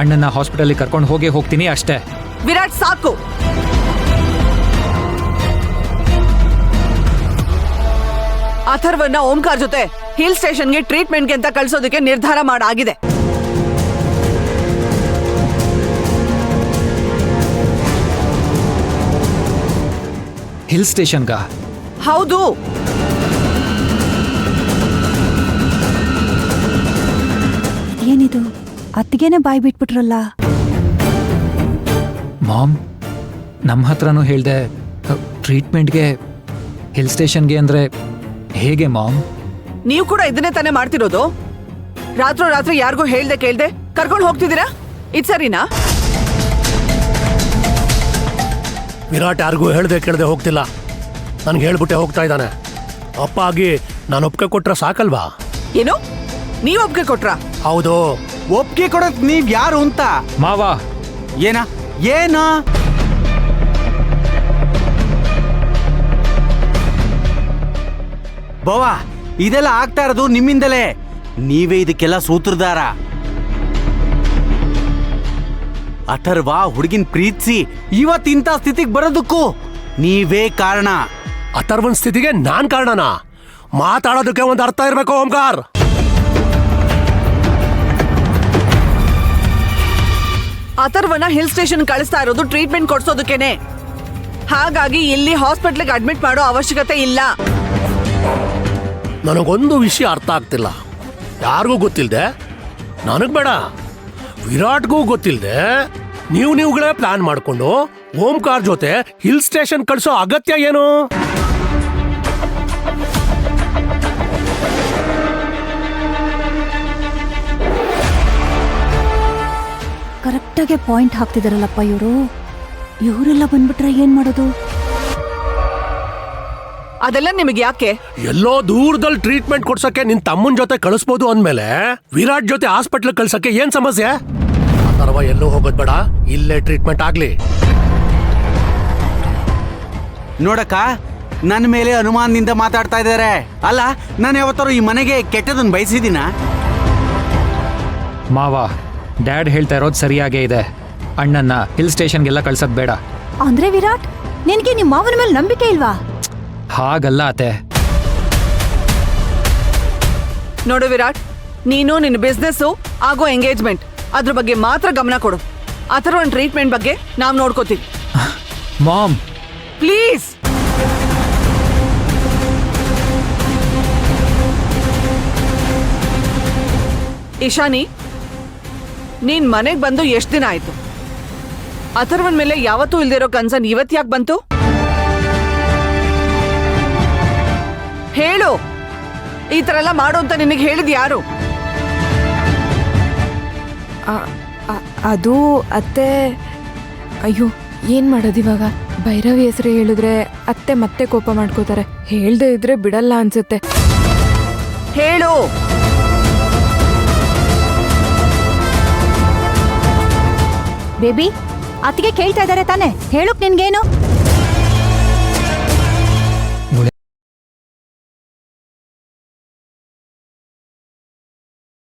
ಅಣ್ಣನ ಹಾಸ್ಪಿಟಲ್ ಕರ್ಕೊಂಡು ಹೋಗ್ತೀನಿ ಅಷ್ಟೇ. ವಿರಾಟ್ ಸಾಕು. ಅಥರ್ವನ್ನ ಓಂಕಾರ್ ಜೊತೆ ಹಿಲ್ ಸ್ಟೇಷನ್ಗೆ ಟ್ರೀಟ್ಮೆಂಟ್ಗೆ ಅಂತ ಕಳ್ಸೋದಕ್ಕೆ ನಿರ್ಧಾರ ಮಾಡಾಗಿದೆ. ಹಿಲ್ ಸ್ಟೇಷನ್ಗ? ಹೌದು. ಏನಿದು, ಅತ್ತಿಗೆನೆ ಬಾಯ್ ಬಿಟ್ಬಿಟ್ರಲ್ಲ. ಮಾಮ್, ನಮ್ಮ ಹತ್ರನೂ ಹೇಳ್ದೆ ಟ್ರೀಟ್ಮೆಂಟ್ಗೆ ಹಿಲ್ ಸ್ಟೇಷನ್ಗೆ ಅಂದ್ರೆ ಹೇಗೆ ಮಾಮ್? ನೀವು ಕೂಡ ಇದನ್ನೇ ತಾನೇ ಮಾಡ್ತಿರೋದು? ರಾತ್ರಿ ಯಾರಿಗೂ ಹೇಳ್ದೆ ಕೇಳ್ದೆ ಕರ್ಕೊಂಡು ಹೋಗ್ತಿದ್ದೀರಾ? ಇದು ಸರಿನಾ? ವಿರಾಟ್ ಯಾರಿಗೂ ಹೇಳ್ದೆ ಕೇಳ್ದೆ ಹೋಗ್ತಿಲ್ಲ, ನನ್ಗೆ ಹೇಳ್ಬಿಟ್ಟೆ ಹೋಗ್ತಾ ಇದ್ದಾನೆ. ಅಪ್ಪ ಆಗಿ ನಾನು ಒಪ್ಪಿಗೆ ಕೊಟ್ರೆ ಸಾಕಲ್ವಾ? ಏನು, ನೀವ್ ಒಪ್ಪಿಗೆ ಕೊಟ್ರಾ? ಹೌದು. ಒಪ್ಪಿಗೆ ಕೊಡಕ್ ನೀವ್ ಯಾರು ಅಂತ? ಮಾವ. ಏನ ಬವ್ವ, ಇದೆಲ್ಲ ಆಗ್ತಾ ಇರೋದು ನಿಮ್ಮಿಂದಲೇ. ನೀವೇ ಇದಕ್ಕೆಲ್ಲ ಸೂತ್ರಧಾರ. ಅಥರ್ವ ಹುಡುಗಿನ ಪ್ರೀತಿಸಿ ಇವತ್ತಿಂತ ಸ್ಥಿತಿಗೆ ಬರೋದಕ್ಕೂ ನೀವೇ ಕಾರಣ. ಅಥರ್ವನ್ ಸ್ಥಿತಿಗೆ ನಾನ್ ಕಾರಣನಾ? ಮಾತಾಡೋದಕ್ಕೆ ಒಂದು ಅರ್ಥ ಇರಬೇಕು ಓಂಕಾರ್. ಅಥರ್ವನ ಹಿಲ್ ಸ್ಟೇಷನ್ ಕಳಿಸ್ತಾ ಇರೋದು ಟ್ರೀಟ್ಮೆಂಟ್ ಕೊಡ್ಸೋದಕ್ಕೇನೆ. ಹಾಗಾಗಿ ಇಲ್ಲಿ ಹಾಸ್ಪಿಟ್ಲಿಗೆ ಅಡ್ಮಿಟ್ ಮಾಡೋ ಅವಶ್ಯಕತೆ ಇಲ್ಲ. ನನಗೊಂದು ವಿಷಯ ಅರ್ಥ ಆಗ್ತಿಲ್ಲ. ಯಾರಿಗೂ ಗೊತ್ತಿಲ್ದೆ, ನನಗ್ ಬೇಡ, ವಿರಾಟ್ಗೂ ಗೊತ್ತಿಲ್ದೆ ನೀವುಗಳೇ ಪ್ಲಾನ್ ಮಾಡ್ಕೊಂಡು ಓಂಕಾರ್ ಜೊತೆ ಹಿಲ್ ಸ್ಟೇಷನ್ ಕಳ್ಸೋ ಅಗತ್ಯ ಏನು? ಕರೆಕ್ಟಾಗೆ ಪಾಯಿಂಟ್ ಹಾಕ್ತಿದಾರಲ್ಲಪ್ಪ ಇವರು. ಇವರೆಲ್ಲ ಬಂದ್ಬಿಟ್ರೆ ಏನ್ ಮಾಡೋದು? ಅದೆಲ್ಲ ನಿಮಗೆ ಯಾಕೆ? ಎಲ್ಲೋ ದೂರದಲ್ಲಿ ಟ್ರೀಟ್ಮೆಂಟ್ ಕೊಡ್ಸಕ್ಕೆ ನಿನ್ ತಮ್ಮನ್ ಜೊತೆ ಕಳಿಸ್ಬೋದು ಅಂದ್ಮೇಲೆ ವಿರಾಟ್ ಜೊತೆ ಹಾಸ್ಪಿಟ್ಲ್ ಕಳ್ಸಕ್ಕೆ ಏನ್ ಸಮಸ್ಯೆ? ಅಥರ್ವ ಎಲ್ಲೂ ಹೋಗೋದ್ ಬೇಡ, ಇಲ್ಲೇ ಟ್ರೀಟ್ಮೆಂಟ್ ಆಗ್ಲಿ. ನೋಡಕ್ಕ, ನನ್ನ ಮೇಲೆ ಅನುಮಾನದಿಂದ ಮಾತಾಡ್ತಾ ಇದ್ದಾರೆ. ಅಲ್ಲ, ನಾನು ಯಾವತ್ತಾರು ಈ ಮನೆಗೆ ಕೆಟ್ಟದನ್ನ ಬಯಸಿದ್ದೀನ? ಮಾವ, ಡ್ಯಾಡ್ ಹೇಳ್ತಾ ಇರೋದು ಸರಿಯಾಗೇ ಇದೆ. ಅಣ್ಣನ್ನ ಹಿಲ್ ಸ್ಟೇಷನ್ಗೆಲ್ಲ ಕಳ್ಸೋದ್ ಬೇಡ. ಅಂದ್ರೆ ವಿರಾಟ್, ನಿನ್ಗೆ ನಿಮ್ಮ ಮಾವನ ಮೇಲೆ ನಂಬಿಕೆ ಇಲ್ವಾ? ಹಾಗಲ್ಲ ಅತ್ತೆ. ನೋಡು ವಿರಾಟ್, ನೀನು ನಿನ್ನ ಬಿಸ್ನೆಸ್ ಆಗೋ ಎಂಗೇಜ್ಮೆಂಟ್ ಅದ್ರ ಬಗ್ಗೆ ಮಾತ್ರ ಗಮನ ಕೊಡು. ಅಥರ್ವನ್ ಟ್ರೀಟ್ಮೆಂಟ್ ಬಗ್ಗೆ ನಾವು ನೋಡ್ಕೋತೀವಿ. Ma'am, please. ಇಶಾನಿ, ನೀನ್ ಮನೆಗ್ ಬಂದು ಎಷ್ಟು ದಿನ ಆಯ್ತು? ಅಥರ್ವನ್ ಮೇಲೆ ಯಾವತ್ತೂ ಇಲ್ದಿರೋ ಕನ್ಸರ್ನ್ ಇವತ್ತು ಯಾಕೆ ಬಂತು? ಹೇಳು. ಈ ತರ ಎಲ್ಲ ಮಾಡು ಅಂತ ನಿನಗೆ ಹೇಳಿದ್ ಯಾರು? ಅದು ಅತ್ತೆ. ಅಯ್ಯೋ, ಏನ್ ಮಾಡೋದು ಇವಾಗ? ಭೈರವಿ ಹೆಸರು ಹೇಳಿದ್ರೆ ಅತ್ತೆ ಮತ್ತೆ ಕೋಪ ಮಾಡ್ಕೋತಾರೆ. ಹೇಳ್ದೆ ಇದ್ರೆ ಬಿಡಲ್ಲ ಅನ್ಸುತ್ತೆ. ಹೇಳು. ಬೇಬಿ, ಅತ್ತಿಗೆ ಕೇಳ್ತಾ ಇದಾರೆ ತಾನೆ, ಹೇಳೋಕ್ ನಿನ್ಗೇನು?